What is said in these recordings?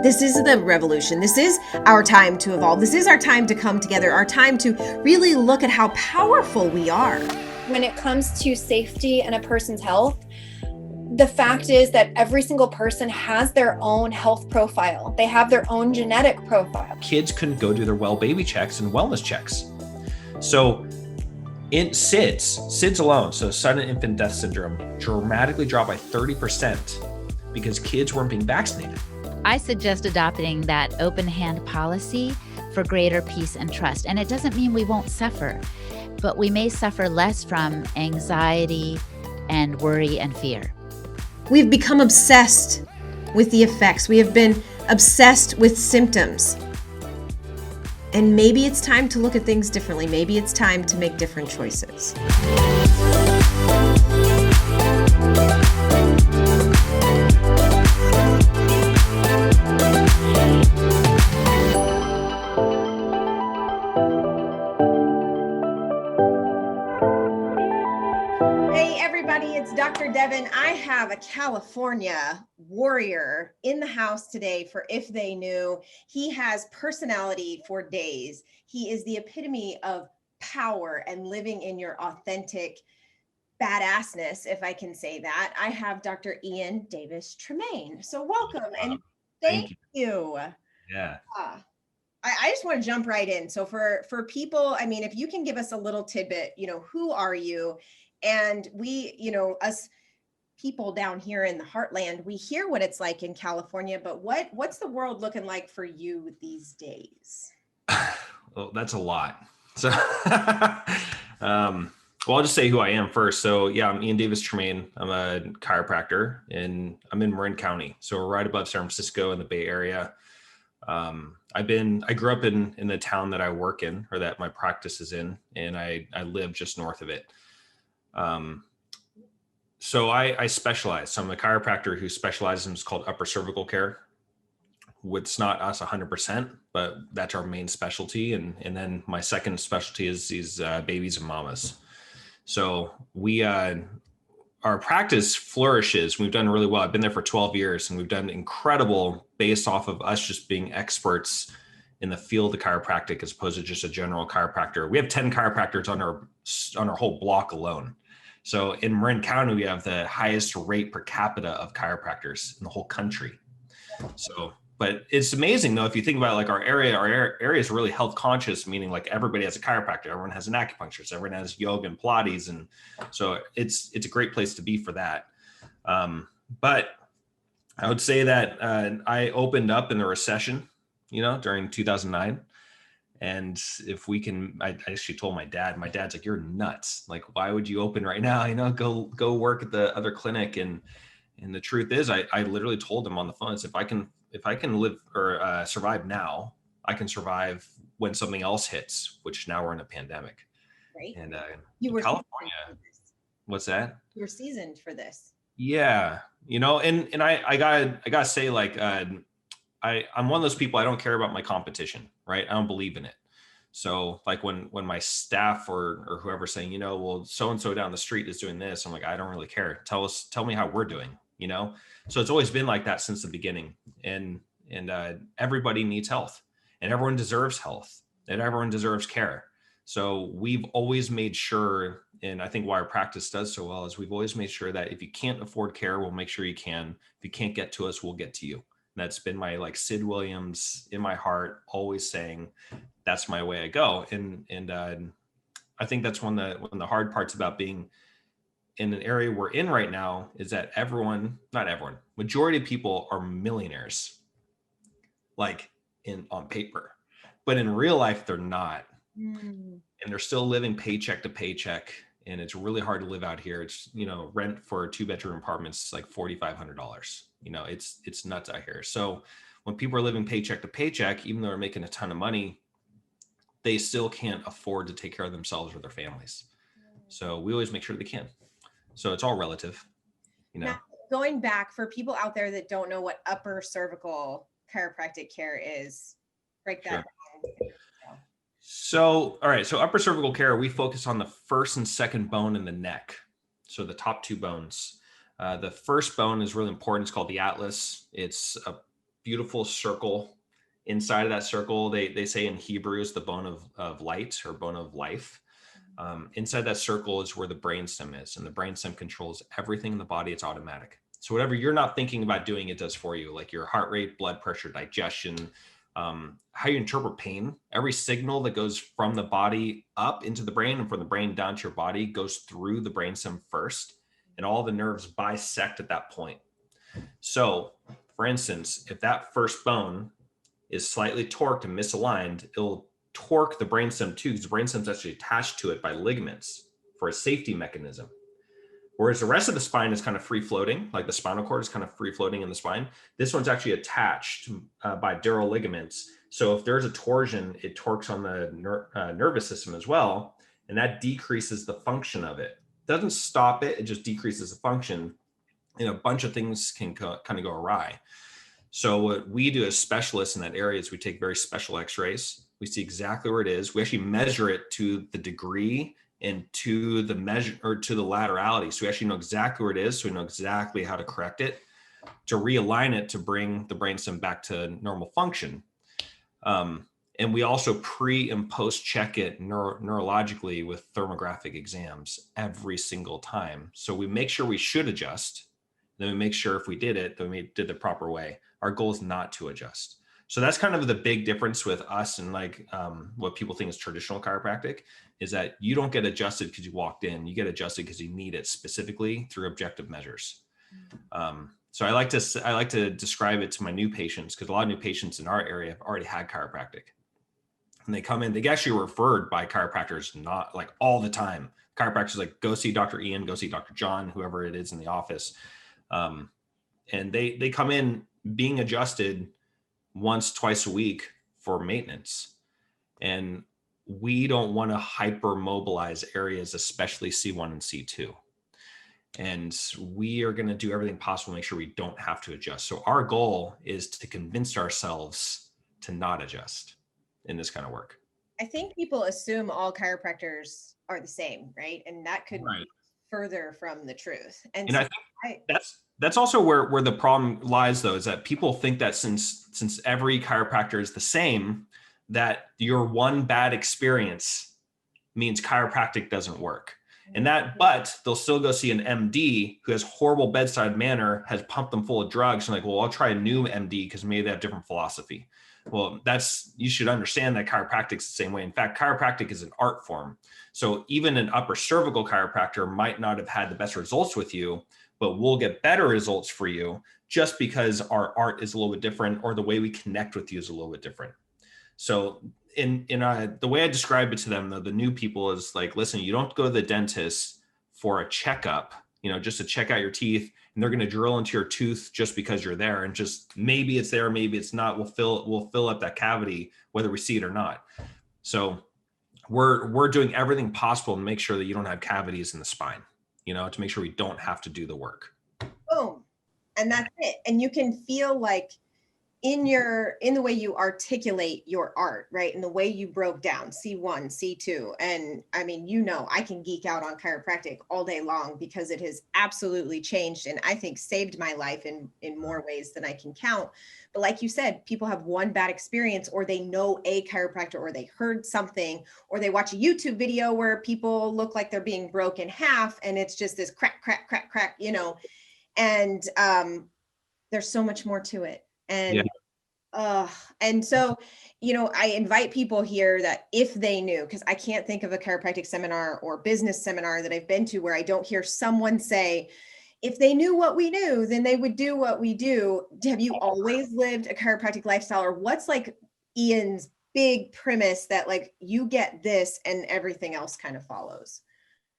This is the revolution. This is our time to evolve. This is our time to come together, our time to really look at how powerful we are. When it comes to safety and a person's health, the fact is that every single person has their own health profile. They have their own genetic profile. Kids couldn't go do their well baby checks and wellness checks. So in SIDS alone, so sudden infant death syndrome, dramatically dropped by 30% because kids weren't being vaccinated. I suggest adopting that open hand policy for greater peace and trust. And it doesn't mean we won't suffer, but we may suffer less from anxiety and worry and fear. We've become obsessed with the effects. We have been obsessed with symptoms. And maybe it's time to look at things differently. Maybe it's time to make different choices. It's Dr. Devin. I have a California warrior in the house today for If They Knew. He has personality for days. He is the epitome of power and living in your authentic badassness, if I can say that. I have Dr. Ian Davis-Tremayne. So welcome and thank you. Yeah. I just want to jump right in. So for people, I mean, if you can give us a little tidbit, who are you? And we, us people down here in the heartland, we hear what it's like in California, but what's the world looking like for you these days? Well, that's a lot. So, well, I'll just say who I am first. So yeah, I'm Ian Davis-Tremayne. I'm a chiropractor and I'm in Marin County. So we're right above San Francisco in the Bay Area. I grew up in the town that I work in, or that my practice is in, and I live just north of it. So I specialize. So I'm a chiropractor who specializes in what's called upper cervical care. It's not us 100%, but that's our main specialty. And then my second specialty is these babies and mamas. So our practice flourishes. We've done really well. I've been there for 12 years and we've done incredible based off of us just being experts in the field of chiropractic as opposed to just a general chiropractor. We have 10 chiropractors on our whole block alone. So in Marin County, we have the highest rate per capita of chiropractors in the whole country. So, but it's amazing though, if you think about like our area is really health conscious, meaning like everybody has a chiropractor, everyone has an acupuncturist, everyone has yoga and Pilates. And so it's a great place to be for that. But I would say that I opened up in the recession, during 2009. And if we can, I actually told my dad's like, you're nuts. Like, why would you open right now? Go work at the other clinic. And the truth is I literally told him on the phone, if I can live or survive now, I can survive when something else hits, which now we're in a pandemic. Right. And you were California, what's that? You were seasoned for this. Yeah. And I gotta say, like, I'm one of those people, I don't care about my competition, right? I don't believe in it. So like when my staff or whoever's saying, well, so-and-so down the street is doing this, I'm like, I don't really care. Tell me how we're doing, So it's always been like that since the beginning. And everybody needs health and everyone deserves health and everyone deserves care. So we've always made sure, and I think why our practice does so well is we've always made sure that if you can't afford care, we'll make sure you can. If you can't get to us, we'll get to you. That's been my Sid Williams in my heart, always saying that's my way I go. And I think that's one of the hard parts about being in an area we're in right now is that not everyone, majority of people are millionaires, like on paper, but in real life, they're not. And they're still living paycheck to paycheck. And it's really hard to live out here. It's, rent for a 2-bedroom apartments, like $4,500. It's nuts out here. So when people are living paycheck to paycheck, even though they're making a ton of money, they still can't afford to take care of themselves or their families. So we always make sure they can. So it's all relative, Now, going back for people out there that don't know what upper cervical chiropractic care is, break that down. So, all right. So upper cervical care, we focus on the first and second bone in the neck. So the top two bones. The first bone is really important. It's called the atlas. It's beautiful circle. Inside of that circle, they say in Hebrew is the bone of light or bone of life. Inside that circle is where the brainstem is, and the brainstem controls everything in the body. It's automatic. So whatever you're not thinking about doing, it does for you, like your heart rate, blood pressure, digestion, how you interpret pain. Every signal that goes from the body up into the brain and from the brain down to your body goes through the brainstem first, and all the nerves bisect at that point. So, for instance, if that first bone is slightly torqued and misaligned, it'll torque the brainstem too, because the brainstem is actually attached to it by ligaments for a safety mechanism. Whereas the rest of the spine is kind of free floating, like the spinal cord is kind of free floating in the spine. This one's actually attached by dural ligaments. So if there's a torsion, it torques on the nervous system as well. And that decreases the function of it. Doesn't stop it, it just decreases the function. And a bunch of things can kind of go awry. So what we do as specialists in that area is we take very special x-rays. We see exactly where it is. We actually measure it to the degree and to the measure or to the laterality. So we actually know exactly where it is. So we know exactly how to correct it, to realign it, to bring the brainstem back to normal function. And we also pre and post check it neurologically with thermographic exams every single time. So we make sure we should adjust. Then we make sure if we did it, then we did the proper way. Our goal is not to adjust. So that's kind of the big difference with us and like what people think is traditional chiropractic is that you don't get adjusted because you walked in. You get adjusted because you need it specifically through objective measures. So I like to describe it to my new patients, because a lot of new patients in our area have already had chiropractic. And they come in, they get actually referred by chiropractors, not like all the time. Chiropractors like, go see Dr. Ian, go see Dr. John, whoever it is in the office. And they come in being adjusted once, twice a week for maintenance. And we don't want to hypermobilize areas, especially C1 and C2. And we are going to do everything possible to make sure we don't have to adjust. So our goal is to convince ourselves to not adjust in this kind of work. I think people assume all chiropractors are the same, right? And that could be further from the truth. And so I think that's also where the problem lies, though, is that people think that since every chiropractor is the same, that your one bad experience means chiropractic doesn't work. And that, but they'll still go see an MD who has horrible bedside manner, has pumped them full of drugs, and like, well, I'll try a new MD because maybe they have different philosophy. Well, you should understand that chiropractic is the same way. In fact, chiropractic is an art form. So even an upper cervical chiropractor might not have had the best results with you, but we'll get better results for you just because our art is a little bit different, or the way we connect with you is a little bit different. So the way I describe it to them, though, the new people is like, listen, you don't go to the dentist for a checkup, just to check out your teeth, and they're going to drill into your tooth just because you're there, and just maybe it's there, maybe it's not. We'll fill up that cavity whether we see it or not. So we're doing everything possible to make sure that you don't have cavities in the spine, to make sure we don't have to do the work. Boom. And that's it. And you can feel like in the way you articulate your art, right? In the way you broke down C1, C2. And I mean, I can geek out on chiropractic all day long because it has absolutely changed and I think saved my life in more ways than I can count. But like you said, people have one bad experience, or they know a chiropractor, or they heard something, or they watch a YouTube video where people look like they're being broke in half and it's just this crack, crack, crack, crack, and there's so much more to it. And so, I invite people here that if they knew, because I can't think of a chiropractic seminar or business seminar that I've been to where I don't hear someone say, if they knew what we knew, then they would do what we do. Have you always lived a chiropractic lifestyle, or what's like Ian's big premise that like you get this and everything else kind of follows?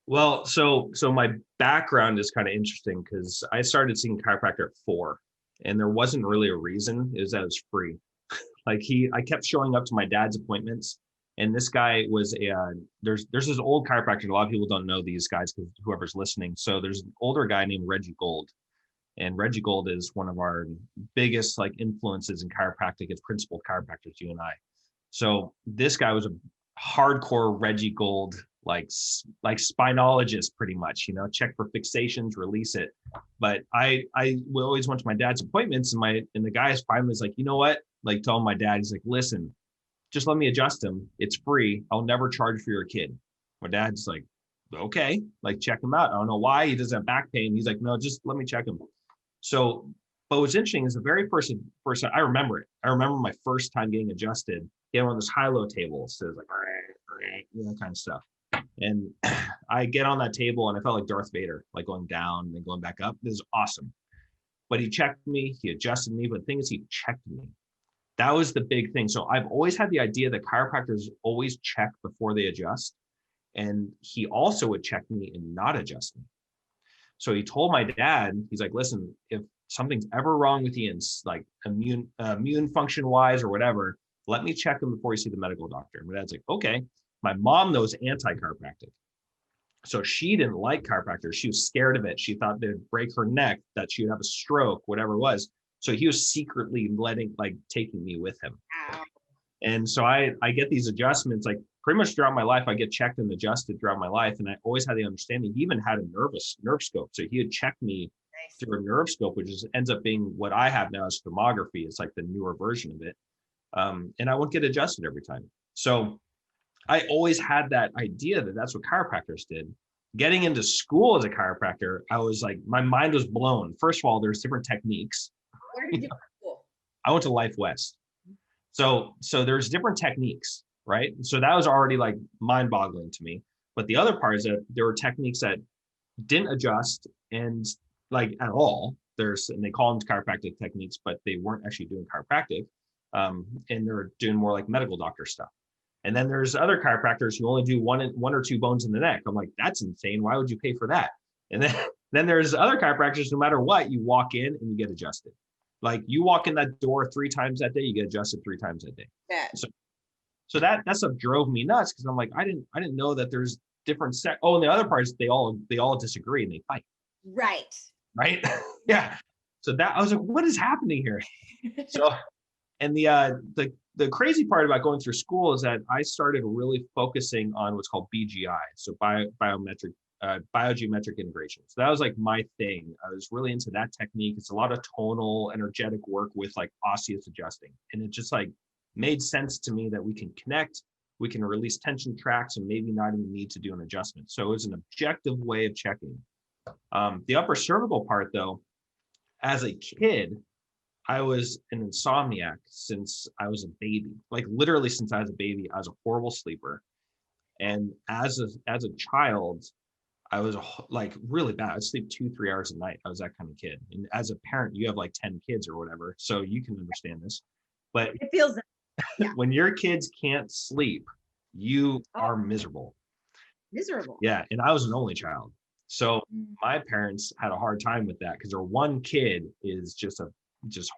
Well, so my background is kind of interesting because I started seeing chiropractor at 4. And there wasn't really a reason. It was that it was free. I kept showing up to my dad's appointments, and this guy was there's this old chiropractor. A lot of people don't know these guys, because whoever's listening. So there's an older guy named Reggie Gold, and Reggie Gold is one of our biggest influences in chiropractic. It's principal chiropractors, you and I. So this guy was a hardcore Reggie Gold like spinologist pretty much, check for fixations, release it. But I always went to my dad's appointments, and the guy finally was like, you know what? Like telling my dad, he's like, listen, just let me adjust him. It's free. I'll never charge for your kid. My dad's like, okay, like check him out. I don't know why he doesn't have back pain. He's like, no, just let me check him. So, but what's interesting is the very first I remember it. I remember my first time getting adjusted. He had one of those high-low tables. So it was like, that kind of stuff. And I get on that table and I felt like Darth Vader, like going down and then going back up. This is awesome. But he checked me, he adjusted me. But the thing is, he checked me. That was the big thing. So I've always had the idea that chiropractors always check before they adjust. And he also would check me and not adjust me. So he told my dad, he's like, listen, if something's ever wrong with Ian, like immune function wise or whatever, let me check him before you see the medical doctor. And my dad's like, okay. My mom knows anti-chiropractic. So she didn't like chiropractors. She was scared of it. She thought they'd break her neck, that she would have a stroke, whatever it was. So he was secretly taking me with him. Wow. And so I get these adjustments, like pretty much throughout my life. I get checked and adjusted throughout my life. And I always had the understanding. He even had a nerve scope. So he would check me through a nerve scope, which ends up being what I have now is thermography. It's like the newer version of it. And I would get adjusted every time. So I always had that idea that that's what chiropractors did. Getting into school as a chiropractor, I was like, my mind was blown. First of all, there's different techniques. Where did you go to school? I went to Life West. So there's different techniques, right? So that was already like mind boggling to me. But the other part is that there were techniques that didn't adjust and like at all. And they call them chiropractic techniques, but they weren't actually doing chiropractic. And they're doing more like medical doctor stuff. And then there's other chiropractors who only do one or two bones in the neck. I'm like, that's insane. Why would you pay for that? And then there's other chiropractors, no matter what, you walk in and you get adjusted. Like you walk in that door 3 times that day, you get adjusted 3 times that day. Yeah. So that stuff drove me nuts because I'm like, I didn't know that there's different and the other parts, they all disagree and they fight. Right. Yeah. So that I was like, what is happening here? So, and the crazy part about going through school is that I started really focusing on what's called BGI, so biogeometric integration. So that was like my thing. I was really into that technique. It's a lot of tonal, energetic work with like osseous adjusting, and it just like made sense to me that we can connect, we can release tension tracts, and maybe not even need to do an adjustment. So it was an objective way of checking. The upper cervical part, though, as a kid, I was an insomniac since I was a baby. Like literally since I was a baby, I was a horrible sleeper. And as a child, I was like really bad. I'd sleep 2-3 hours a night. I was that kind of kid. And as a parent, you have like 10 kids or whatever, so you can understand this. But It feels when your kids can't sleep, you are miserable. miserable. Yeah, and I was an only child. So my parents had a hard time with that because their one kid is just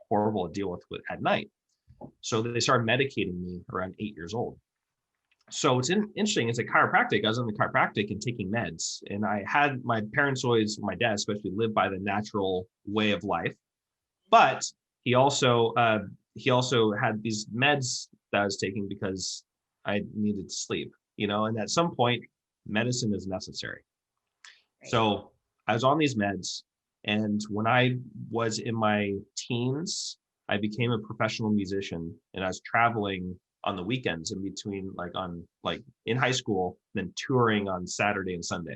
horrible to deal with at night. So they started medicating me around 8 years old. So what's interesting is at chiropractic, I was in the chiropractic and taking meds. And I had my parents always, my dad especially, lived by the natural way of life. But he also had these meds that I was taking because I needed to sleep, and at some point, medicine is necessary. Right. So I was on these meds. And when I was in my teens, I became a professional musician, and I was traveling on the weekends in between, in high school, then touring on Saturday and Sunday.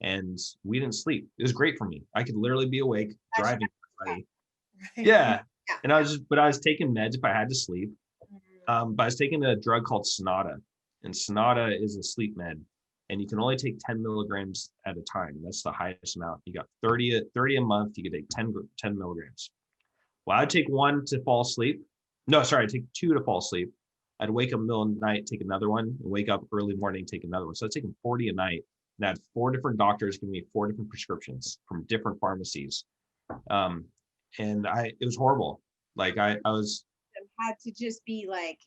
And we didn't sleep. It was great for me. I could literally be awake driving. Right. Yeah. And I was taking meds if I had to sleep. But I was taking a drug called Sonata, and Sonata is a sleep med. And you can only take 10 milligrams at a time. That's the highest amount. You got 30 a month. You could take 10 milligrams. Well, I'd take one to fall asleep. No, sorry, I'd take 2 to fall asleep. I'd wake up middle of the night, take another one, and wake up early morning, take another one. So I was taking 40 a night. And I had 4 different doctors giving me 4 different prescriptions from different pharmacies. And it was horrible. Like I was. It had to just be like,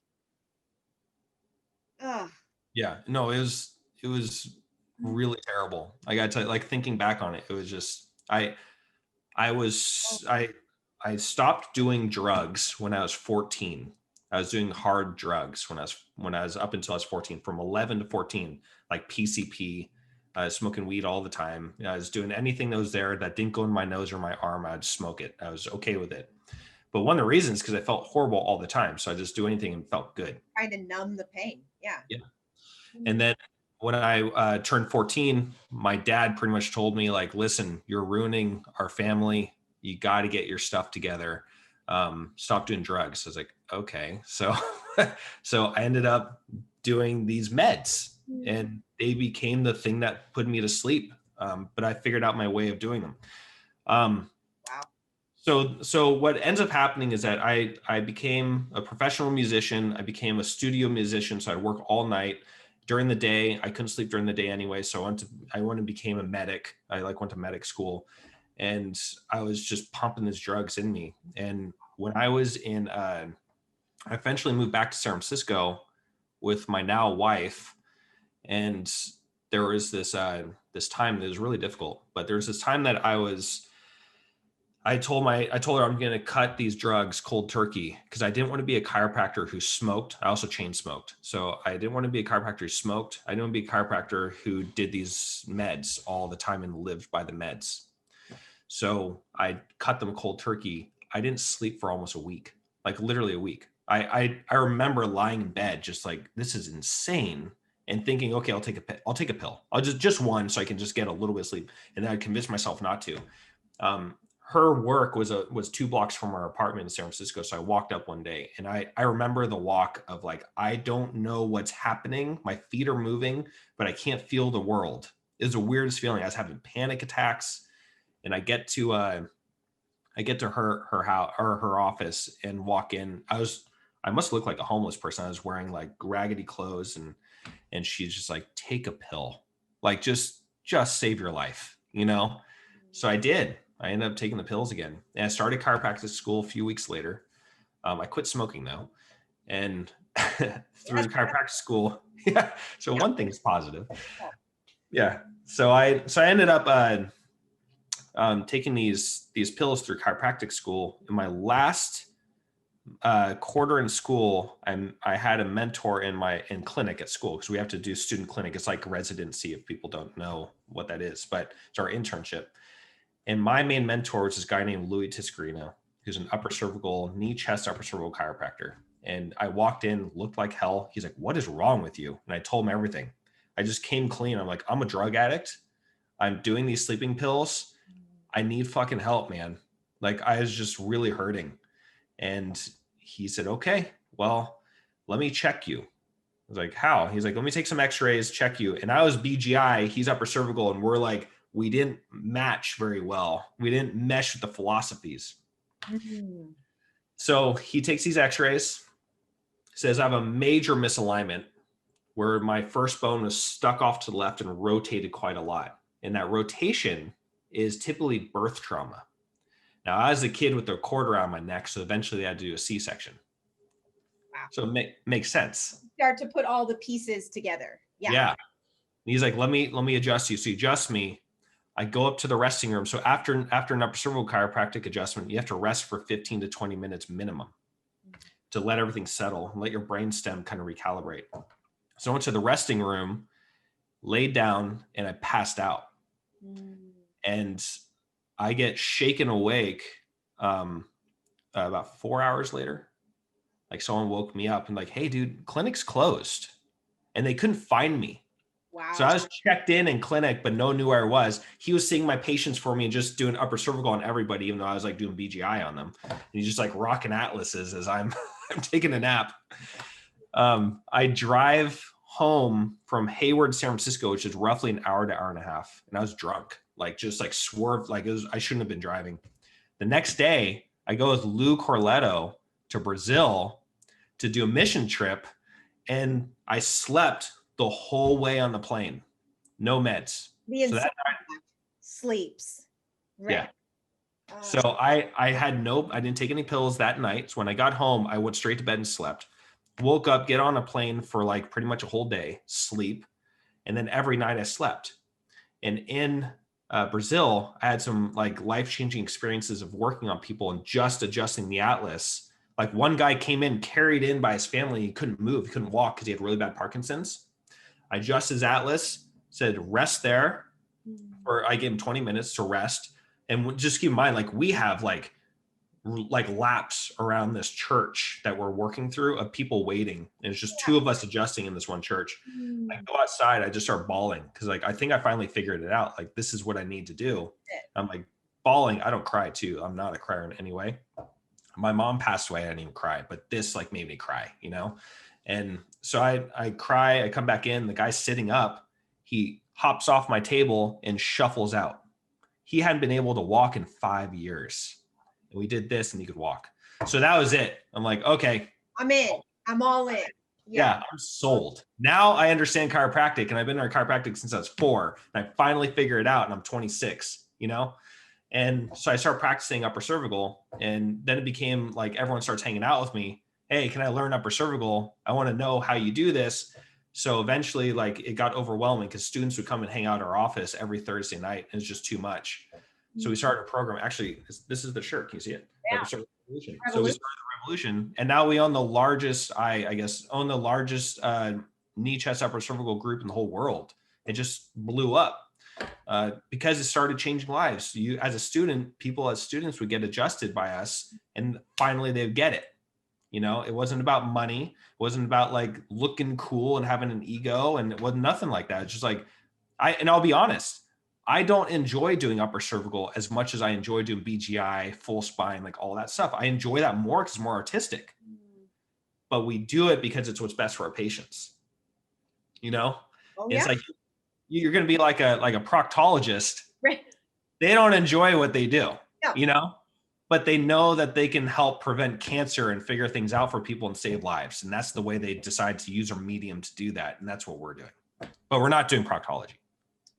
ugh. Yeah, no, it was really terrible. I gotta tell you, like thinking back on it, it was just, I stopped doing drugs when I was 14. I was doing hard drugs when I was up until I was 14, from 11 to 14, like PCP, smoking weed all the time. I was doing anything that was there that didn't go in my nose or my arm. I'd smoke it. I was okay with it. But one of the reasons, because I felt horrible all the time. So I just do anything and felt good. Trying to numb the pain. Yeah. Yeah. And then when I turned 14, my dad pretty much told me, like, listen, you're ruining our family. You got to get your stuff together. Stop doing drugs. I was like, okay. So, so I ended up doing these meds, and they became the thing that put me to sleep. But I figured out my way of doing them. Wow. So what ends up happening is that I became a professional musician. I became a studio musician. So I work all night. During the day, I couldn't sleep during the day anyway. So I went and became a medic. I went to medic school, and I was just pumping these drugs in me. And when I was I eventually moved back to San Francisco with my now wife. And there was this time that was really difficult, but there was this time that I told her I'm going to cut these drugs cold turkey, because I didn't want to be a chiropractor who smoked. I also chain smoked. So I didn't want to be a chiropractor who smoked. I didn't want to be a chiropractor who did these meds all the time and lived by the meds. So I cut them cold turkey. I didn't sleep for almost a week, like literally a week. I remember lying in bed just like, this is insane, and thinking, okay, I'll take a pill. I'll just one, so I can just get a little bit of sleep. And then I convinced myself not to. Her work was 2 blocks from our apartment in San Francisco. So I walked up one day, and I remember the walk of like, I don't know what's happening. My feet are moving, but I can't feel the world. It was the weirdest feeling. I was having panic attacks, and I get to her house or her office and walk in. I must look like a homeless person. I was wearing like raggedy clothes, and she's just like, take a pill, like just save your life, you know? So I did. I ended up taking the pills again, and I started chiropractic school a few weeks later. I quit smoking though. And through the chiropractic school. Yeah. So one thing's positive. Yeah. So I ended up, taking these pills through chiropractic school. In my last quarter in school, I had a mentor in clinic at school, because we have to do student clinic. It's like residency, if people don't know what that is, but it's our internship. And my main mentor was this guy named Louis Tiscarino, who's an knee-chest upper cervical chiropractor. And I walked in, looked like hell. He's like, what is wrong with you? And I told him everything. I just came clean. I'm like, I'm a drug addict. I'm doing these sleeping pills. I need fucking help, man. Like, I was just really hurting. And he said, okay, well, let me check you. I was like, how? He's like, let me take some x-rays, check you. And I was BGI, he's upper cervical, and we're like, we didn't match very well. We didn't mesh with the philosophies. Mm-hmm. So he takes these x-rays, says I have a major misalignment where my first bone was stuck off to the left and rotated quite a lot. And that rotation is typically birth trauma. Now, I was a kid with a cord around my neck, so eventually I had to do a C-section. Wow. So it makes sense. Start to put all the pieces together. Yeah. Yeah. And he's like, let me adjust you. So he adjusts me. I go up to the resting room. So after an upper cervical chiropractic adjustment, you have to rest for 15 to 20 minutes minimum to let everything settle and let your brainstem kind of recalibrate. So I went to the resting room, laid down, and I passed out. And I get shaken awake about 4 hours later. Like, someone woke me up and like, hey, dude, clinic's closed. And they couldn't find me. Wow. So I was checked in clinic, but no one knew where I was. He was seeing my patients for me and just doing upper cervical on everybody, even though I was like doing BGI on them. And he's just like rocking atlases as I'm taking a nap. I drive home from Hayward, San Francisco, which is roughly an hour to hour and a half. And I was drunk, like just like swerved, like I shouldn't have been driving. The next day, I go with Lou Corletto to Brazil to do a mission trip. And I slept the whole way on the plane, no meds. So that night, sleeps. Right. Yeah. So I didn't take any pills that night. So when I got home, I went straight to bed and slept. Woke up, get on a plane for like pretty much a whole day, sleep. And then every night I slept. And in Brazil, I had some like life-changing experiences of working on people and just adjusting the atlas, Like one guy came in, carried in by his family. He couldn't move. He couldn't walk because he had really bad Parkinson's. I adjusted his atlas, said, rest there. I gave him 20 minutes to rest. And just keep in mind, like we have like laps around this church that we're working through of people waiting. And it's just two of us adjusting in this one church. I go outside, I just start bawling because like I think I finally figured it out. Like this is what I need to do. I'm like bawling. I don't cry too. I'm not a crier in any way. My mom passed away. I didn't even cry, but this like made me cry, you know? And so I cry, I come back in, the guy's sitting up, he hops off my table and shuffles out. He hadn't been able to walk in 5 years. And we did this and he could walk. So that was it. I'm like, okay. I'm in. I'm all in. Yeah, I'm sold. Now I understand chiropractic, and I've been in chiropractic since I was 4. And I finally figured it out, and I'm 26, you know? And so I started practicing upper cervical, and then it became like everyone starts hanging out with me. Hey, can I learn upper cervical? I want to know how you do this. So eventually, like it got overwhelming because students would come and hang out at our office every Thursday night. And it's just too much. So we started a program. Actually, this is the shirt. Can you see it? Yeah. So we started the Revolution, and now we own the largest, I guess, own the largest knee-chest upper cervical group in the whole world. It just blew up because it started changing lives. You, as a student, people as students would get adjusted by us, and finally they'd get it. You know, it wasn't about money. It wasn't about like looking cool and having an ego, and it wasn't nothing like that. It's just like I'll be honest. I don't enjoy doing upper cervical as much as I enjoy doing BGI, full spine, like all that stuff. I enjoy that more because it's more artistic, but we do it because it's what's best for our patients. You know, It's like you're going to be like a proctologist. Right. They don't enjoy what they do, you know, but they know that they can help prevent cancer and figure things out for people and save lives. And that's the way they decide to use our medium to do that. And that's what we're doing, but we're not doing proctology.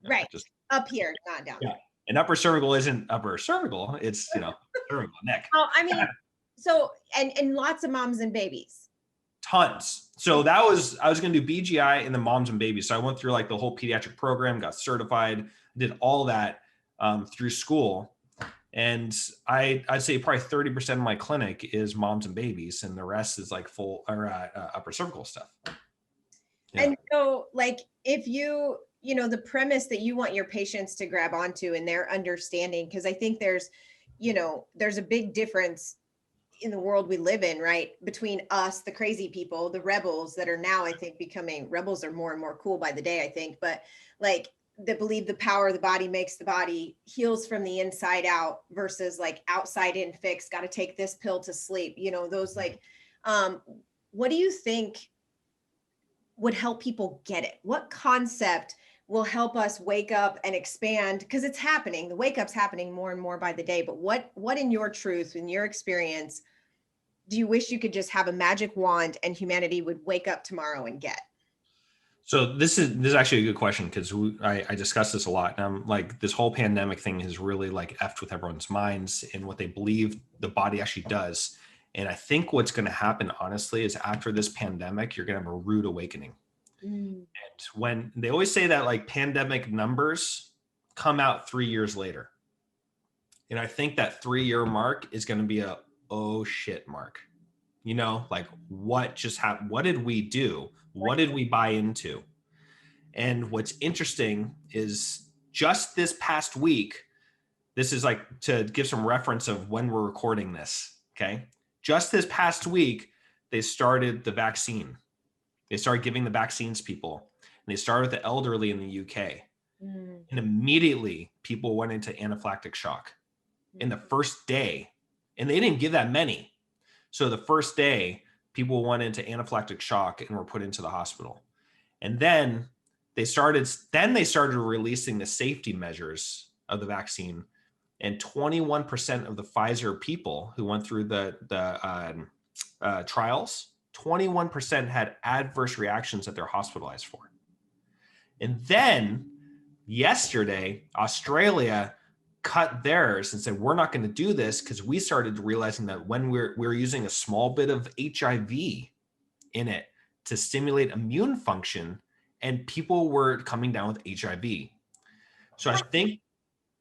Right. Just up here, not down. Yeah. And upper cervical isn't upper cervical. It's, you know, cervical neck. Oh, I mean, so, and lots of moms and babies. Tons. So I was going to do BGI and the moms and babies. So I went through like the whole pediatric program, got certified, did all that through school. And I'd say probably 30% of my clinic is moms and babies. And the rest is like full or upper cervical stuff. Yeah. And so like, if you know, the premise that you want your patients to grab onto and their understanding, because I think there's a big difference in the world we live in, right? Between us, the crazy people, the rebels that are now, I think, becoming rebels are more and more cool by the day, I think, but like that believe the power of the body makes the body heals from the inside out versus like outside in fix, got to take this pill to sleep, you know, those like, what do you think would help people get it? What concept will help us wake up and expand? Because it's happening. The wake up's happening more and more by the day. But what in your truth, in your experience, do you wish you could just have a magic wand and humanity would wake up tomorrow and get? So this is actually a good question because I discuss this a lot. And I'm like, this whole pandemic thing has really like effed with everyone's minds and what they believe the body actually does. And I think what's going to happen, honestly, is after this pandemic, you're going to have a rude awakening. And when they always say that like pandemic numbers come out 3 years later. And I think that 3-year mark is going to be a, oh shit mark, you know, like what just happened? What did we do? What did we buy into? And what's interesting is just this past week, this is like to give some reference of when we're recording this. Okay. Just this past week, they started the vaccine. They started giving the vaccines to people, and they started with the elderly in the UK. And immediately people went into anaphylactic shock in the first day, and they didn't give that many. So the first day people went into anaphylactic shock and were put into the hospital. And then they started releasing the safety measures of the vaccine. And 21% of the Pfizer people who went through the trials, 21% had adverse reactions that they're hospitalized for. And then yesterday, Australia cut theirs and said, we're not going to do this because we started realizing that when we're using a small bit of HIV in it to stimulate immune function, and people were coming down with HIV. So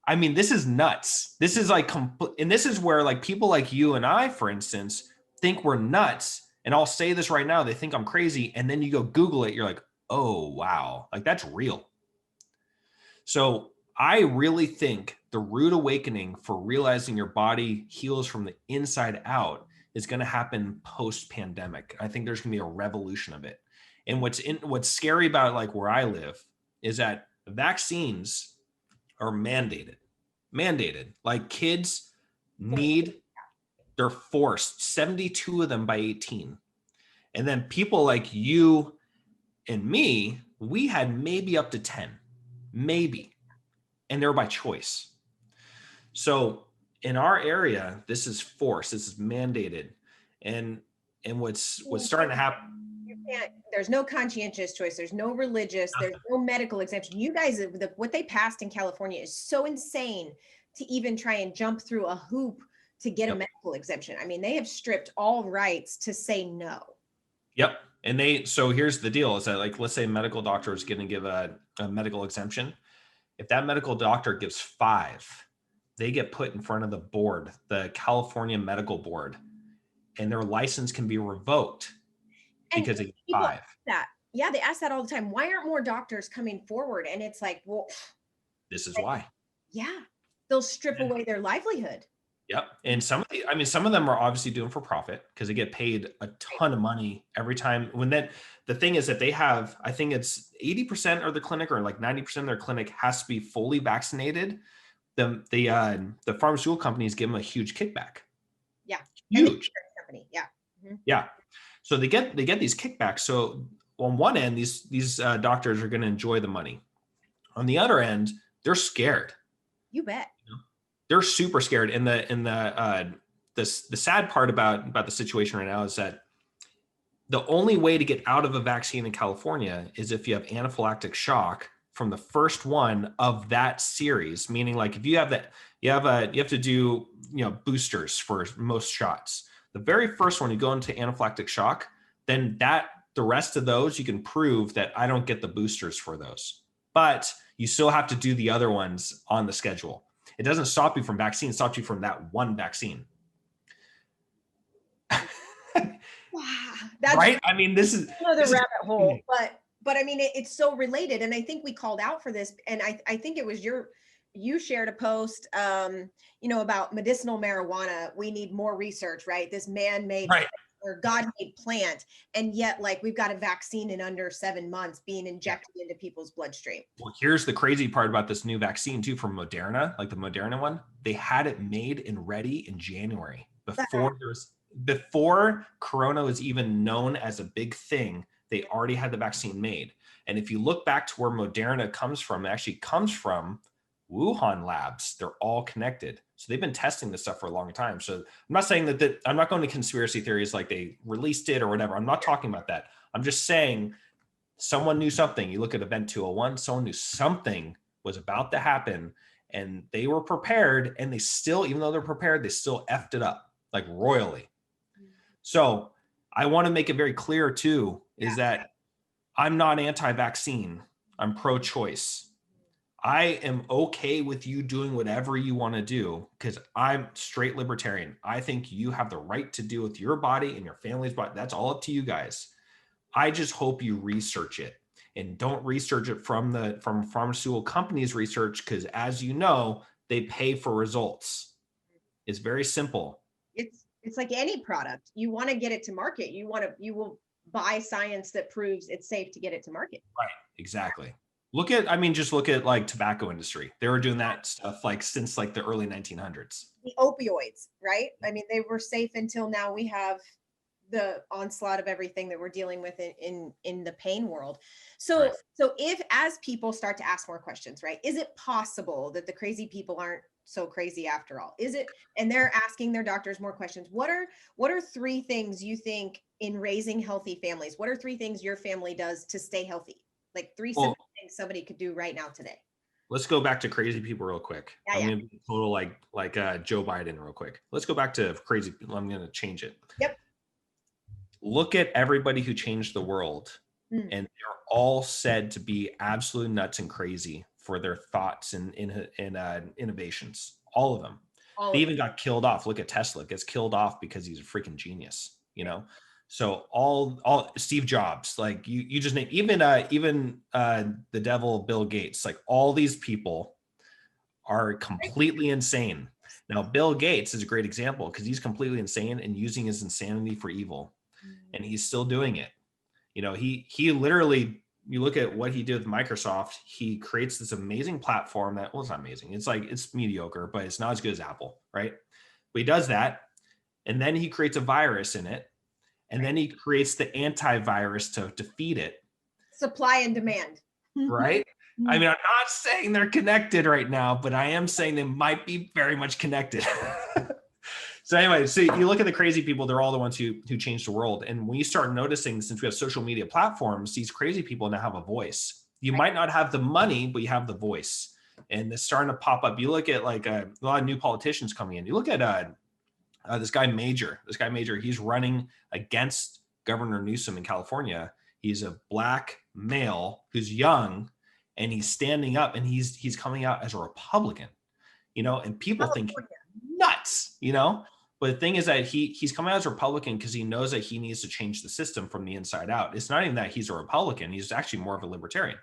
I mean, this is nuts. This is like, and this is where like people like you and I, for instance, think we're nuts. And I'll say this right now, they think I'm crazy. And then you go Google it, you're like, oh, wow, like that's real. So I really think the rude awakening for realizing your body heals from the inside out is going to happen post-pandemic. I think there's going to be a revolution of it. And what's scary about like where I live is that vaccines are mandated. Like kids they're forced, 72 of them by 18. And then people like you and me, we had maybe up to 10, maybe. And they're by choice. So in our area, this is forced, this is mandated. And what's starting to happen. There's no conscientious choice. There's no religious, there's no medical exemption. You guys, what they passed in California is so insane to even try and jump through a hoop to get a medical exemption. I mean, they have stripped all rights to say no. Yep. And so here's the deal is that like, let's say a medical doctor is going to give a medical exemption. If that medical doctor gives 5, they get put in front of the board, the California Medical Board, and their license can be revoked because they get 5. Yeah, they ask that all the time. Why aren't more doctors coming forward? And it's like, well, this is why. Yeah, they'll strip away their livelihood. Yep. And some of them are obviously doing for profit because they get paid a ton of money every time. The thing is that they have, I think it's 80% of the clinic or like 90% of their clinic has to be fully vaccinated. The pharmaceutical companies give them a huge kickback. Yeah. Huge. Company. Yeah. Mm-hmm. Yeah. So they get these kickbacks. So on one end, these doctors are going to enjoy the money. On the other end, they're scared. You bet. They're super scared. And the sad part about the situation right now is that the only way to get out of a vaccine in California is if you have anaphylactic shock from the first one of that series. Meaning, like if you have that, you have to do boosters for most shots. The very first one you go into anaphylactic shock, then the rest of those you can prove that I don't get the boosters for those, but you still have to do the other ones on the schedule. It doesn't stop you from vaccine, it stops you from that one vaccine. Wow, that's right. I mean, this is another rabbit hole, but I mean, it's so related. And I think we called out for this. And I think it was you shared a post, about medicinal marijuana. We need more research, right? This man-made or God-made plant. And yet, like, we've got a vaccine in under 7 months being injected into people's bloodstream. Well, here's the crazy part about this new vaccine too, from Moderna, like the Moderna one. They had it made and ready in January before Corona was even known as a big thing. They already had the vaccine made. And if you look back to where Moderna comes from, it actually comes from Wuhan labs. They're all connected. So they've been testing this stuff for a long time. So I'm not saying that I'm not going to conspiracy theories like they released it or whatever. I'm not talking about that. I'm just saying someone knew something. You look at Event 201, someone knew something was about to happen and they were prepared, and they still, even though they're prepared, they still effed it up like royally. So I want to make it very clear too, is that I'm not anti-vaccine. I'm pro-choice. I am okay with you doing whatever you want to do because I'm straight libertarian. I think you have the right to do with your body and your family's body. That's all up to you guys. I just hope you research it and don't research it from pharmaceutical companies' research because, as you know, they pay for results. It's very simple. It's like any product. You want to get it to market. You will buy science that proves it's safe to get it to market. Right. Exactly. Just look at like tobacco industry. They were doing that stuff like since like the early 1900s. The opioids, right? I mean, they were safe until now we have the onslaught of everything that we're dealing with in the pain world. So if as people start to ask more questions, right? Is it possible that the crazy people aren't so crazy after all? Is it, and they're asking their doctors more questions. What are 3 things you think in raising healthy families? What are 3 things your family does to stay healthy? Like 3 simple things somebody could do right now today. Let's go back to crazy people real quick. I'm going to be total like Joe Biden real quick. Let's go back to crazy people. I'm going to change it. Yep. Look at everybody who changed the world, and they're all said to be absolute nuts and crazy for their thoughts and innovations. All of them. They even got killed off. Look at Tesla, gets killed off because he's a freaking genius, you know? So all Steve Jobs, like you just name, even the devil, Bill Gates, like all these people are completely insane. Now, Bill Gates is a great example because he's completely insane and using his insanity for evil, and he's still doing it. You know, he literally, you look at what he did with Microsoft, he creates this amazing platform that, well, it's not amazing. It's like, it's mediocre, but it's not as good as Apple, right? But he does that. And then he creates a virus in it. And then he creates the antivirus to defeat it. Supply and demand. Right? I mean, I'm not saying they're connected right now, but I am saying they might be very much connected. So anyway, so you look at the crazy people, they're all the ones who changed the world. And when you start noticing, since we have social media platforms, these crazy people now have a voice. You might not have the money, but you have the voice. And it's starting to pop up. You look at like a lot of new politicians coming in. You look at this guy Major. He's running against Governor Newsom in California. He's a black male who's young, and he's standing up, and he's coming out as a Republican, you know, and people think nuts, you know. But the thing is that he's coming out as a Republican because he knows that he needs to change the system from the inside out. It's not even that he's a Republican. He's actually more of a libertarian.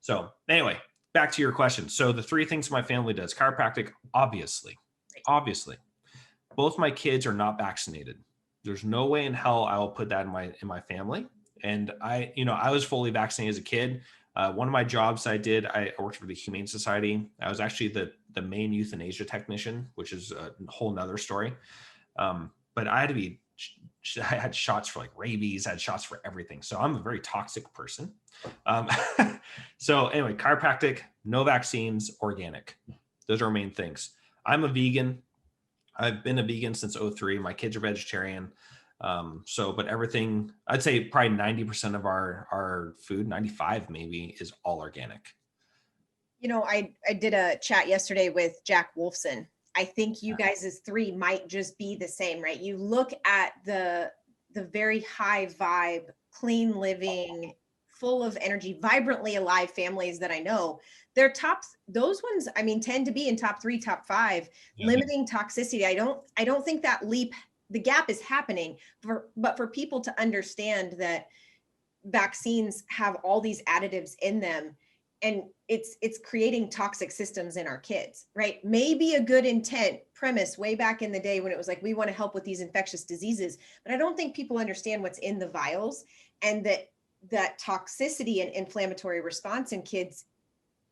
So anyway, back to your question. So the three things my family does: chiropractic, obviously. Both my kids are not vaccinated. There's no way in hell I will put that in my family. And I was fully vaccinated as a kid. One of my jobs I did, I worked for the Humane Society. I was actually the main euthanasia technician, which is a whole nother story. But I had shots for like rabies, I had shots for everything. So I'm a very toxic person. So anyway, chiropractic, no vaccines, organic. Those are our main things. I'm a vegan. I've been a vegan since 2003. My kids are vegetarian. But everything, I'd say probably 90% of our food, 95 maybe, is all organic. You know, I did a chat yesterday with Jack Wolfson. I think you guys' three might just be the same, right? You look at the very high vibe, clean living, full of energy, vibrantly alive families that I know. Those ones, I mean, tend to be in top 3, top 5, limiting toxicity. I don't think that the gap is happening, but for people to understand that vaccines have all these additives in them, and it's creating toxic systems in our kids, right? Maybe a good intent premise way back in the day when it was like, we want to help with these infectious diseases, but I don't think people understand what's in the vials, and that toxicity and inflammatory response in kids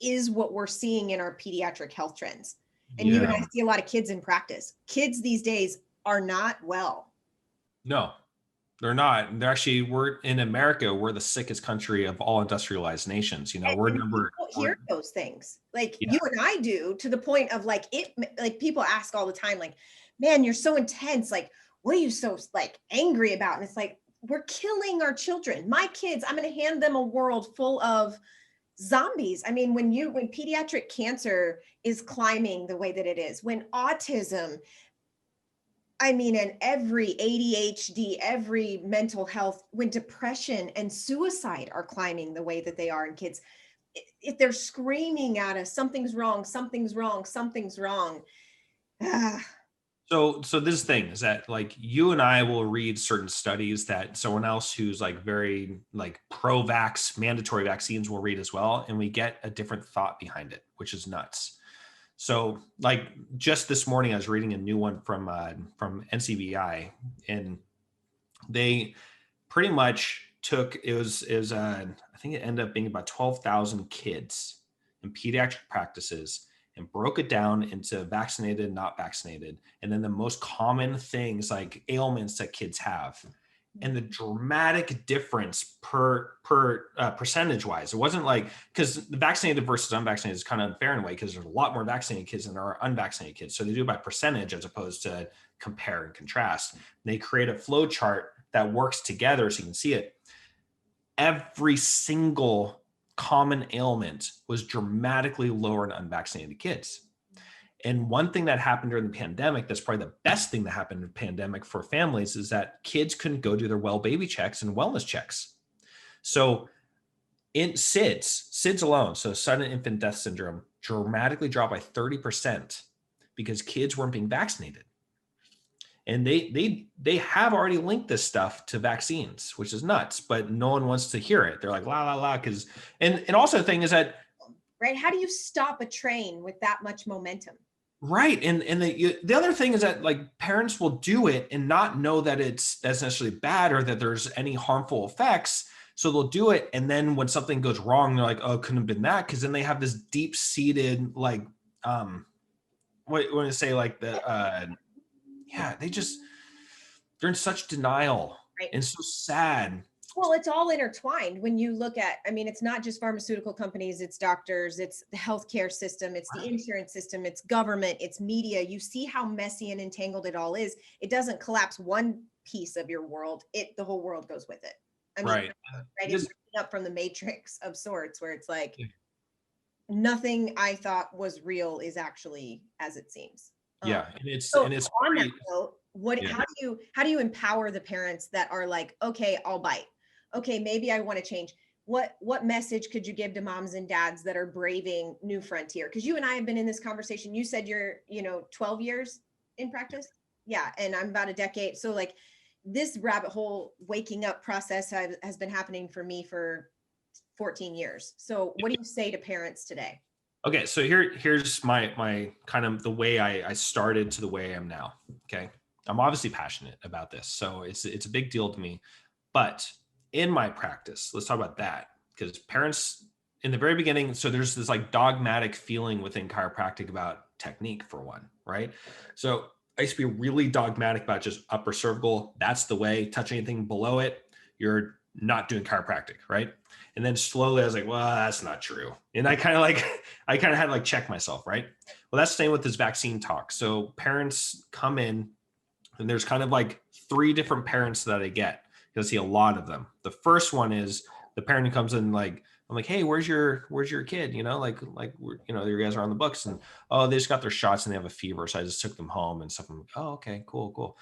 is what we're seeing in our pediatric health trends. And you and I see a lot of kids in practice. Kids these days are not well. No, they're not. They're actually, we're in America, we're the sickest country of all industrialized nations. You know, People hear those things like you and I do, to the point of like people ask all the time, like, man, you're so intense. Like, what are you so like angry about? And it's like, we're killing our children. My kids, I'm going to hand them a world full of zombies. I mean, when pediatric cancer is climbing the way that it is, when autism, I mean, and every ADHD, every mental health, when depression and suicide are climbing the way that they are in kids, if they're screaming at us, something's wrong, something's wrong, something's wrong. So this thing is that, like, you and I will read certain studies that someone else who's like very like pro-vax, mandatory vaccines will read as well. And we get a different thought behind it, which is nuts. So like just this morning, I was reading a new one from NCBI, and they pretty much took, I think it ended up being about 12,000 kids in pediatric practices and broke it down into vaccinated, not vaccinated, and then the most common things like ailments that kids have, and the dramatic difference per percentage wise. It wasn't like, because the vaccinated versus unvaccinated is kind of unfair in a way, because there's a lot more vaccinated kids than there are unvaccinated kids. So they do it by percentage as opposed to compare and contrast. And they create a flow chart that works together so you can see it. Every single common ailment was dramatically lower in unvaccinated kids. And one thing that happened during the pandemic, that's probably the best thing that happened in the pandemic for families, is that kids couldn't go do their well baby checks and wellness checks. So in SIDS alone, so sudden infant death syndrome, dramatically dropped by 30% because kids weren't being vaccinated. And they have already linked this stuff to vaccines, which is nuts, but no one wants to hear it. They're like, la, la, la. Cause, and also the thing is that, right. How do you stop a train with that much momentum? right. And the other thing is that like parents will do it and not know that that's necessarily bad or that there's any harmful effects. So they'll do it. And then when something goes wrong, they're like, oh, it couldn't have been that. Cause then they have this deep seated, like, what do you say? Like yeah, they're in such denial, right? And so sad. Well, it's all intertwined when you look at, I mean, it's not just pharmaceutical companies, it's doctors, it's the healthcare system, it's the insurance system, it's government, it's media. You see how messy and entangled it all is. It doesn't collapse one piece of your world, the whole world goes with it. I mean, right? It's up from the matrix of sorts where it's like, nothing I thought was real is actually as it seems. Yeah, and it's on that note, how do you empower the parents that are like, okay, I'll bite. Okay, maybe I want to change. What message could you give to moms and dads that are braving new frontier? Because you and I have been in this conversation. You said you're 12 years in practice. Yeah, and I'm about a decade. So like this rabbit hole waking up process has been happening for me for 14 years. So what do you say to parents today? Okay, so here's my kind of the way I started to the way I am now. Okay, I'm obviously passionate about this, so it's a big deal to me. But in my practice, let's talk about that, because parents in the very beginning, so there's this like dogmatic feeling within chiropractic about technique for one, right? So I used to be really dogmatic about just upper cervical. That's the way. Touch anything below it, you're not doing chiropractic, right? And then slowly I was like, well, that's not true. And I kind of had to like check myself, right? Well, that's the same with this vaccine talk. So parents come in and there's kind of like 3 different parents that I get. You'll see a lot of them. The first one is the parent who comes in like, I'm like, hey, where's your kid? You guys are on the books and, oh, they just got their shots and they have a fever. So I just took them home and stuff. I'm like, oh, okay, cool.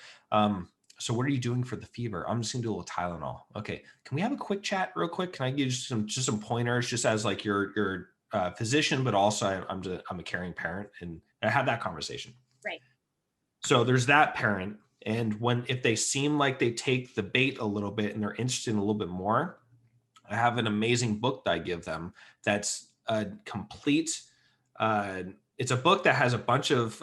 So what are you doing for the fever? I'm just gonna do a little Tylenol. Okay. Can we have a quick chat real quick? Can I give you just some pointers just as like your physician, but also I'm a caring parent and I have that conversation. Right. So there's that parent. And if they seem like they take the bait a little bit and they're interested in a little bit more, I have an amazing book that I give them. That's a complete, it's a book that has a bunch of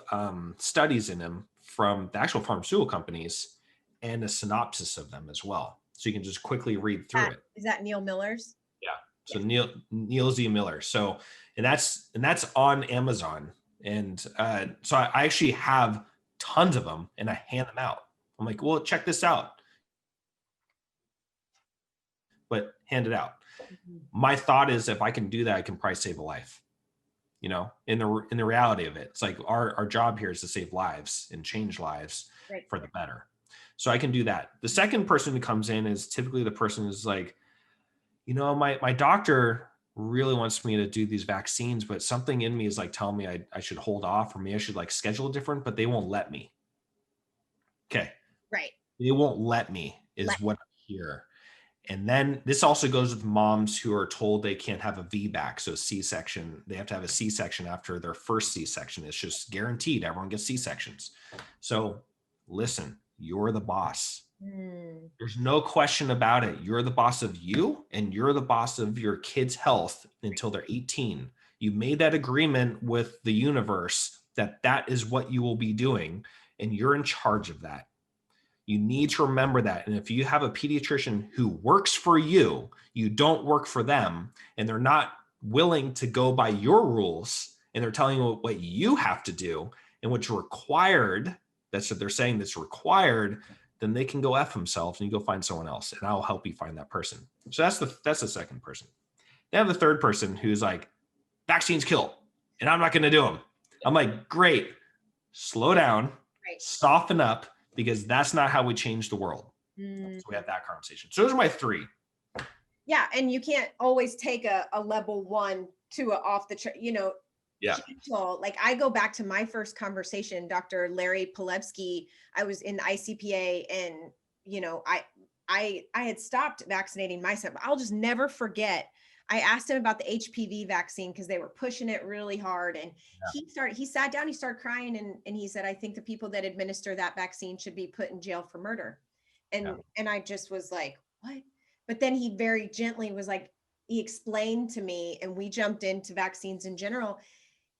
studies in them from the actual pharmaceutical companies and a synopsis of them as well. So you can just quickly read through it. Is that Neil Miller's? Yeah. So yeah. Neil Z. Miller. So, and that's on Amazon. And so I actually have tons of them and I hand them out. I'm like, well, check this out. But hand it out. Mm-hmm. My thought is if I can do that, I can probably save a life. In the reality of it, it's like our job here is to save lives and change lives for the better. So I can do that. The second person who comes in is typically the person who's like, my doctor really wants me to do these vaccines, but something in me is like telling me I should hold off, or maybe I should like schedule different, but they won't let me. Okay. Right. They won't let me is what I hear. And then this also goes with moms who are told they can't have a VBAC. So C-section, they have to have a C-section after their first C-section. It's just guaranteed. Everyone gets C-sections. So listen, you're the boss. There's no question about it. You're the boss of you and you're the boss of your kid's health until they're 18. You made that agreement with the universe that is what you will be doing. And you're in charge of that. You need to remember that. And if you have a pediatrician who works for you, you don't work for them, and they're not willing to go by your rules, and they're telling you what you have to do and what's required, that's what they're saying that's required, then they can go F themselves and you go find someone else and I'll help you find that person. So that's the second person. They have the third person who's like, vaccines kill and I'm not going to do them. I'm like, great, slow down, soften up, because that's not how we change the world. So we have that conversation. So those are my 3. Yeah. And you can't always take a level 1 to off the, yeah. Gentle. Like I go back to my first conversation, Dr. Larry Pilevsky, I was in the ICPA and, I had stopped vaccinating myself. I'll just never forget. I asked him about the HPV vaccine because they were pushing it really hard. And he sat down, he started crying, and he said, I think the people that administer that vaccine should be put in jail for murder. And I just was like, what? But then he very gently was like, he explained to me, and we jumped into vaccines in general.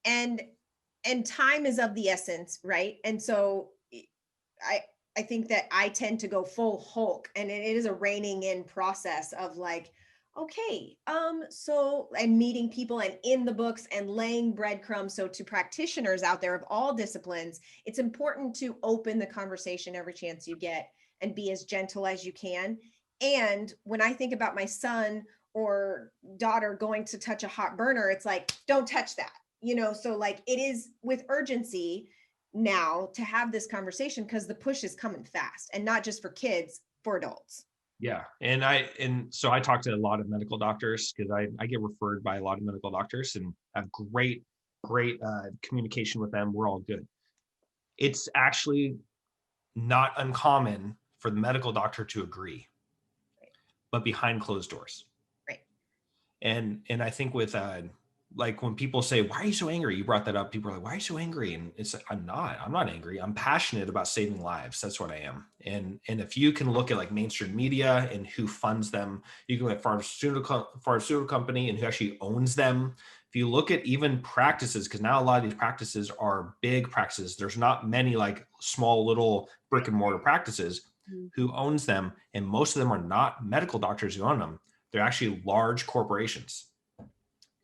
And time is of the essence, right? And so I think that I tend to go full Hulk, and it is a reining in process of like, okay, so, and meeting people and in the books and laying breadcrumbs. So to practitioners out there of all disciplines, it's important to open the conversation every chance you get and be as gentle as you can. And when I think about my son or daughter going to touch a hot burner, it's like, don't touch that, so like it is with urgency now to have this conversation because the push is coming fast, and not just for kids, for adults. Yeah. And so I talk to a lot of medical doctors because I get referred by a lot of medical doctors and have great communication with them. We're all good. It's actually not uncommon for the medical doctor to agree, but behind closed doors. Right. And I think with like when people say, why are you so angry? You brought that up. People are like, why are you so angry? And it's like, I'm not angry. I'm passionate about saving lives. That's what I am. And if you can look at like mainstream media and who funds them, you can look at pharmaceutical company and who actually owns them. If you look at even practices, because now a lot of these practices are big practices. There's not many like small little brick and mortar practices. Who owns them. And most of them are not medical doctors who own them. They're actually large corporations.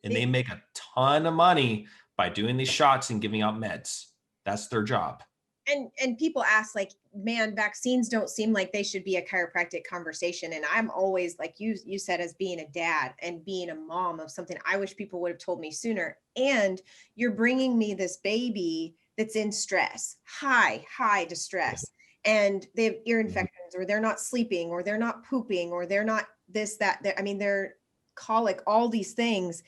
And they make a ton of money by doing these shots and giving out meds. That's their job. And people ask like, man, vaccines don't seem like they should be a chiropractic conversation. And I'm always like you said, as being a dad and being a mom of something, I wish people would have told me sooner. And you're bringing me this baby that's in stress, high distress. And they have ear infections, or they're not sleeping, or they're not pooping, or they're not this, that, they're colic, all these things.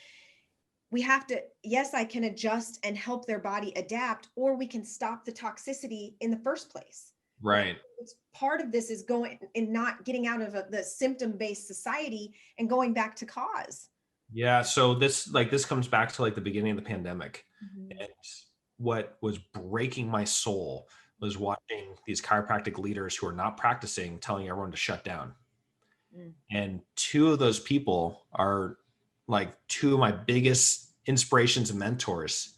We have to, yes, I can adjust and help their body adapt, or we can stop the toxicity in the first place. Right. It's part of this is going and not getting out of the symptom-based society and going back to cause. Yeah. So this comes back to like the beginning of the pandemic. And what was breaking my soul was watching these chiropractic leaders who are not practicing telling everyone to shut down. And two of those people are like two of my biggest inspirations and mentors.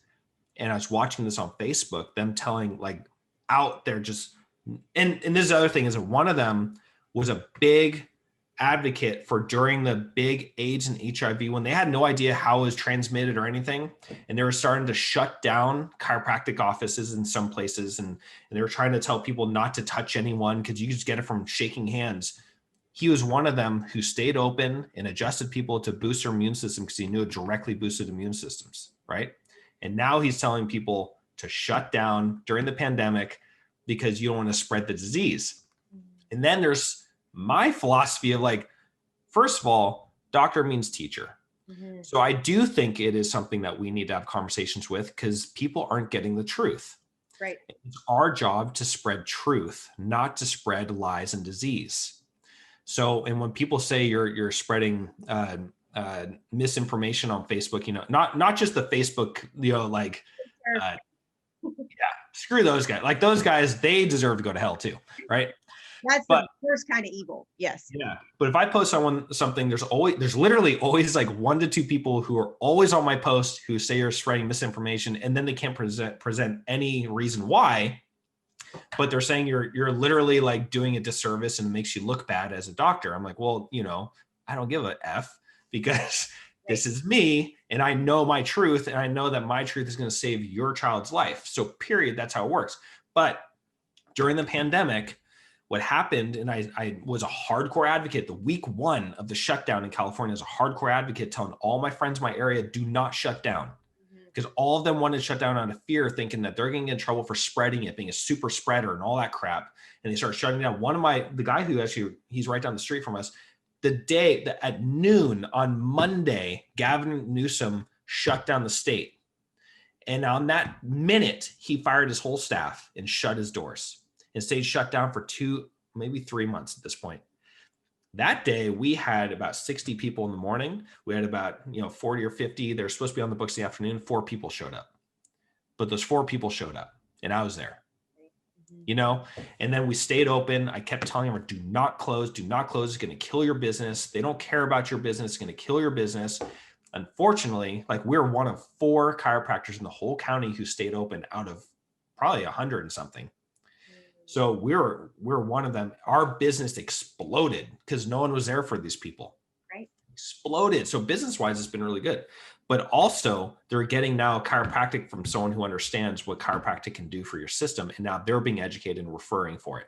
And I was watching this on Facebook, them telling like out there just, and this is the other thing is that one of them was a big advocate for during the big AIDS and HIV when they had no idea how it was transmitted or anything. And they were starting to shut down chiropractic offices in some places. And they were trying to tell people not to touch anyone because you just get it from shaking hands. He was one of them who stayed open and adjusted people to boost their immune system because he knew it directly boosted immune systems, right? And now he's telling people to shut down during the pandemic because you don't want to spread the disease. And then there's my philosophy of like, first of all, doctor means teacher. So I do think it is something that we need to have conversations with because people aren't getting the truth. Right. It's our job to spread truth, not to spread lies and disease. So, and when people say you're spreading misinformation on Facebook, not just the Facebook, screw those guys. Like those guys, they deserve to go to hell too, right? That's the worst kind of evil. Yes. Yeah. But if I post something, there's literally always like 1 to 2 people who are always on my post who say you're spreading misinformation, and then they can't present any reason why. But they're saying you're literally like doing a disservice and it makes you look bad as a doctor. I'm like, well, I don't give a F because this is me and I know my truth and I know that my truth is going to save your child's life. So period, that's how it works. But during the pandemic, what happened, and I was a hardcore advocate, the week 1 of the shutdown in California as a hardcore advocate telling all my friends in my area, do not shut down. Because all of them wanted to shut down out of fear, thinking that they're going to get in trouble for spreading it, being a super spreader and all that crap. And they started shutting down. The guy who actually, he's right down the street from us, at noon on Monday, Gavin Newsom shut down the state. And on that minute, he fired his whole staff and shut his doors and stayed shut down for 2, maybe 3 months at this point. That day we had about 60 people in the morning. We had about, 40 or 50. They're supposed to be on the books in the afternoon. 4 people showed up, but those 4 people showed up and I was there, and then we stayed open. I kept telling them, do not close. Do not close. It's going to kill your business. They don't care about your business. It's going to kill your business. Unfortunately, like, we're one of 4 chiropractors in the whole county who stayed open out of probably 100 and something. So we're one of them. Our business exploded because no one was there for these people. Right. Exploded. So business-wise, it's been really good. But also they're getting now chiropractic from someone who understands what chiropractic can do for your system. And now they're being educated and referring for it,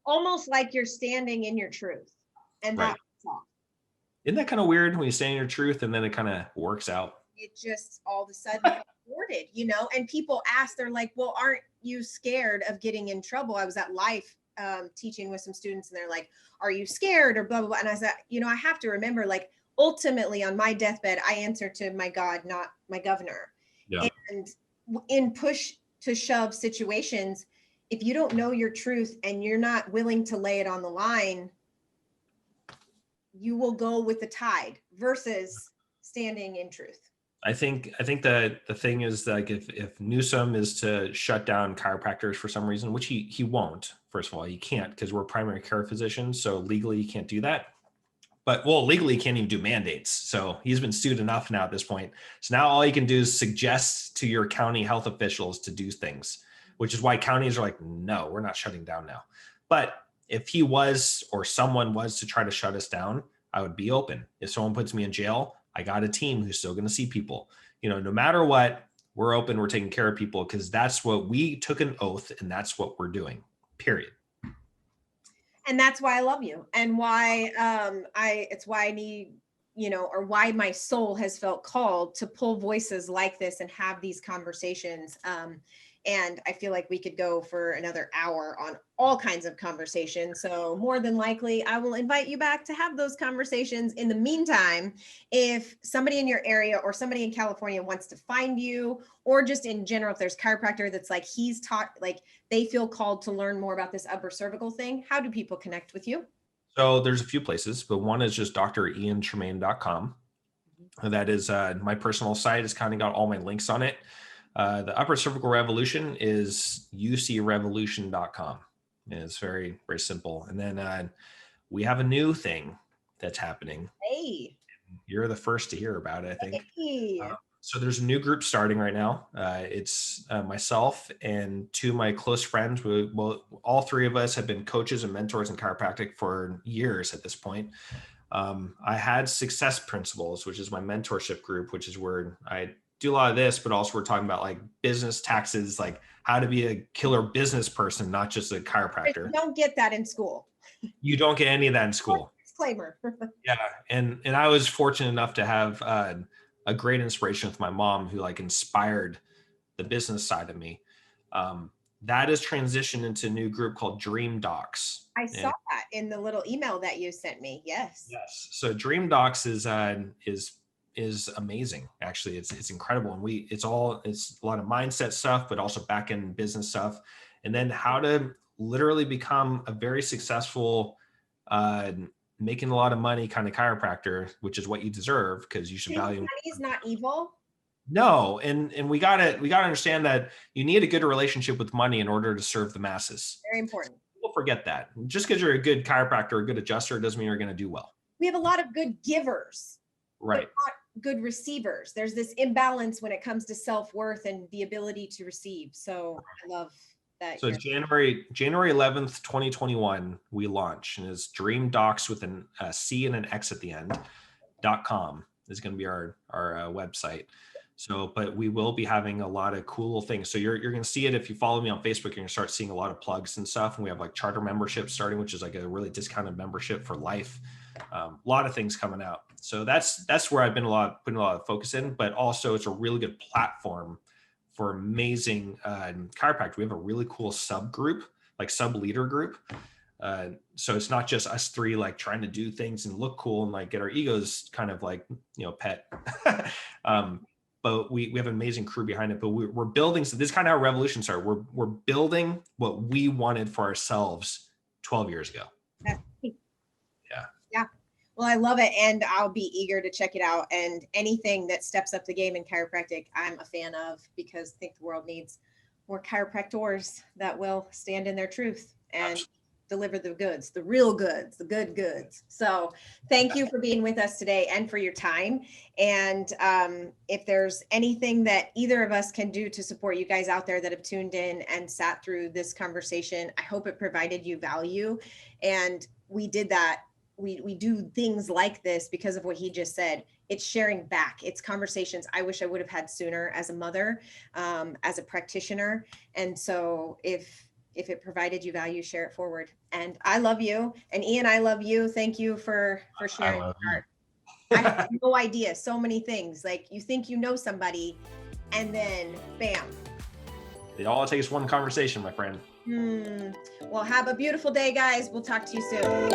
Almost like you're standing in your truth. And right. That's all. Isn't that kind of weird when you say your truth and then it kind of works out? It just all of a sudden rewarded, and people ask, they're like, well, aren't you scared of getting in trouble? I was at Life teaching with some students and they're like, are you scared or blah, blah, blah. And I said, I have to remember, like, ultimately on my deathbed, I answer to my God, not my governor. Yeah. And in push to shove situations, if you don't know your truth and you're not willing to lay it on the line, you will go with the tide versus standing in truth. I think that the thing is, like, if Newsom is to shut down chiropractors for some reason, which he won't, first of all, he can't, because we're primary care physicians. So legally he can't do that. But legally he can't even do mandates. So he's been sued enough now at this point. So now all you can do is suggest to your county health officials to do things, which is why counties are like, no, we're not shutting down now. But if he was, or someone was to try to shut us down, I would be open. If someone puts me in jail, I got a team who's still going to see people. No matter what, we're open, we're taking care of people, because that's what we took an oath, and that's what we're doing, period. And that's why I love you, and why it's why I need, or why my soul has felt called to pull voices like this and have these conversations. And I feel like we could go for another hour on all kinds of conversations. So more than likely, I will invite you back to have those conversations. In the meantime, if somebody in your area or somebody in California wants to find you, or just in general, if there's chiropractor that's like, he's taught, like, they feel called to learn more about this upper cervical thing, how do people connect with you? So there's a few places, but one is just driantremaine.com. That is my personal site. It's kind of got all my links on it. The Upper Cervical Revolution is ucrevolution.com. It's very, very simple. And then we have a new thing that's happening. Hey. You're the first to hear about it, I think. Hey. So there's a new group starting right now. It's myself and 2 of my close friends. All 3 of us have been coaches and mentors in chiropractic for years at this point. I had Success Principles, which is my mentorship group, which is where I do a lot of this, but also we're talking about, like, business taxes, like how to be a killer business person, not just a chiropractor. You don't get that in school. You don't get any of that in school. Disclaimer. Yeah. And I was fortunate enough to have a great inspiration with my mom, who, like, inspired the business side of me. That has transitioned into a new group called Dream Docs. I saw that in the little email that you sent me. Yes. Yes. So Dream Docs is amazing. Actually, it's incredible. And it's a lot of mindset stuff, but also back end business stuff. And then how to literally become a very successful, making a lot of money kind of chiropractor, which is what you deserve, because you should value. Money is not evil. No. And we gotta understand that you need a good relationship with money in order to serve the masses. Very important. People forget that. Just because you're a good chiropractor or a good adjuster doesn't mean you're going to do well. We have a lot of good givers. Right. Not good receivers. There's this imbalance when it comes to self-worth and the ability to receive. So I love that. So January 11th, 2021, we launch, and it's Dream Docs with a C and an X at the end, .com is going to be our website. So, but we will be having a lot of cool things. So you're going to see it. If you follow me on Facebook, you're going to start seeing a lot of plugs and stuff. And we have, like, charter memberships starting, which is like a really discounted membership for life. A lot of things coming out. So that's where I've been putting a lot of focus in, but also it's a really good platform for amazing chiropractic. We have a really cool subgroup, like sub-leader group. So it's not just us 3, like, trying to do things and look cool and, like, get our egos kind of, like, pet. But we have an amazing crew behind it. But we're building. So this is kind of how revolutions are. We're building what we wanted for ourselves 12 years ago. Well, I love it, and I'll be eager to check it out. And anything that steps up the game in chiropractic, I'm a fan of, because I think the world needs more chiropractors that will stand in their truth and deliver the goods, the real goods, the good goods. So thank you for being with us today and for your time. And if there's anything that either of us can do to support you guys out there that have tuned in and sat through this conversation, I hope it provided you value. And we did that. We do things like this because of what he just said. It's sharing back. It's conversations I wish I would have had sooner as a mother, as a practitioner. And so if it provided you value, share it forward. And I love you. And Ian, I love you. Thank you for sharing. I have no idea. So many things. Like, you think you know somebody, and then bam. It all takes one conversation, my friend. Well, have a beautiful day, guys. We'll talk to you soon.